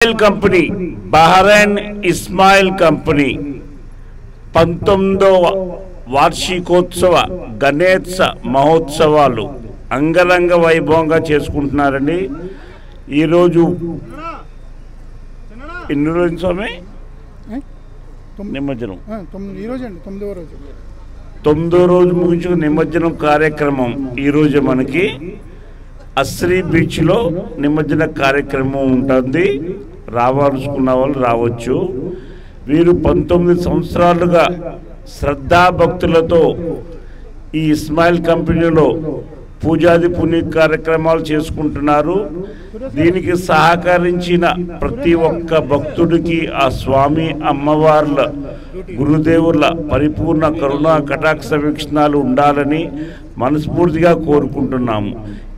Ismail company Bahrain Ismail company 19వ వార్షికోత్సవ గణేశ మహోత్సవాలు అంగరంగ వైభవంగా చేసుకుంటున్నారండి। ఈ రోజు ఎన్ని రోజులు స్వామి నిమజ్జనం ఈ రోజు అండి 9వ రోజు 9వ రోజు ముగించుకున్న నిమజ్జనం కార్యక్రమం ఈ రోజు మనకి అస్రీ బీచ్ లో నిమజ్జన కార్యక్రమం ఉంటుంది। రావాలనుకున్న వాళ్ళు రావచ్చు। వీరు 19 సంవత్సరాలుగా శ్రద్ధా భక్తులతో ఈ ఇస్మాయిల్ కంపెనీలో పూజాది పుణ్య కార్యక్రమాలు చేసుకుంటున్నారు। దీనికి సహకరించిన ప్రతి ఒక్క భక్తుడికి ఆ స్వామి అమ్మవార్ల గురుదేవుల పరిపూర్ణ కరుణా కటాక్ష వీక్షణాలు ఉండాలని మనస్ఫూర్తిగా కోరుకుంటున్నాము।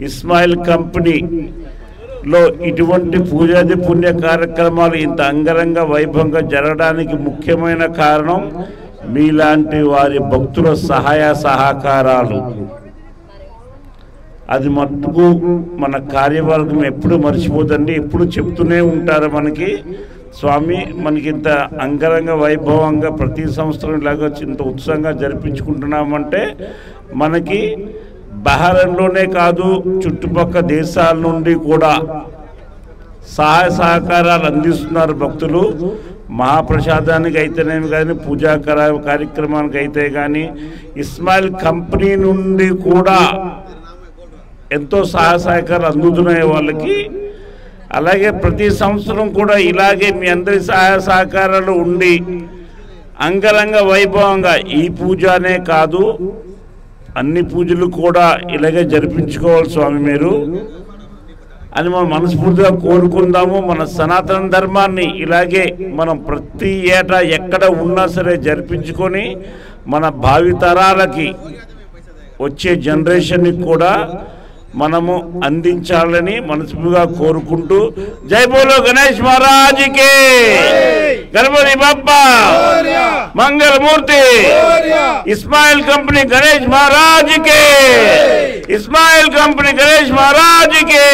ఇస్మాయిల్ కంపెనీలో ఇటువంటి పూజాది పుణ్య కార్యక్రమాలు ఇంత అంగరంగ వైభవంగా జరగడానికి ముఖ్యమైన కారణం మీలాంటి వారి భక్తుల సహాయ సహకారాలు। అది మట్టుకు మన కార్యవర్గం ఎప్పుడు మర్చిపోదండి, ఎప్పుడు చెప్తూనే ఉంటారు మనకి స్వామి మనకి ఇంత అంగరంగ వైభవంగా ప్రతి సంవత్సరం ఇలాగా ఇంత ఉత్సాహంగా జరిపించుకుంటున్నామంటే మనకి బహ్రెయిన్లోనే కాదు చుట్టుపక్కల దేశాల నుండి కూడా సహాయ సహకారాలు అందిస్తున్నారు భక్తులు। మహాప్రసాదానికి అయితేనేమి కానీ పూజా కార్యక్రమానికి అయితే కానీ ఇస్మాయిల్ కంపెనీ నుండి కూడా ఎంతో సహాయ సహకారాలు అందుతున్నాయి వాళ్ళకి। అలాగే ప్రతి సంవత్సరం కూడా ఇలాగే మీ అందరి సహాయ సహకారాలు ఉండి అంగరంగ వైభవంగా ఈ పూజనే కాదు అన్ని పూజలు కూడా ఇలాగే జరిపించుకోవాలి స్వామి మీరు అని మనం మనస్ఫూర్తిగా కోరుకుందాము। మన సనాతన ధర్మాన్ని ఇలాగే మనం ప్రతి ఏటా ఎక్కడ ఉన్నా సరే జరిపించుకొని మన భావితరాలకి వచ్చే జనరేషన్కి కూడా మనము అందించాలని మనస్ఫూర్తిగా కోరుకుంటూ జై బోలో గణేష్ మహారాజ్ కి, గణపతి బప్పా మంగళమూర్తి, ఇస్మాయిల్ కంపెనీ గణేష్ మహారాజ్ కి, ఇస్మాయిల్ కంపెనీ గణేష్ మహారాజ్ కి,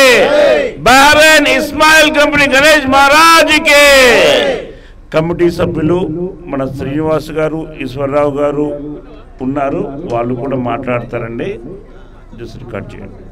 బహ్రెయిన్ ఇస్మాయిల్ కంపెనీ గణేష్ మహారాజ్ కి। కమిటీ సభ్యులు మన శ్రీనివాస్ గారు ఈశ్వరరావు గారు ఉన్నారు, వాళ్ళు కూడా మాట్లాడతారండి। జస్ట్ కట్ చేయండి।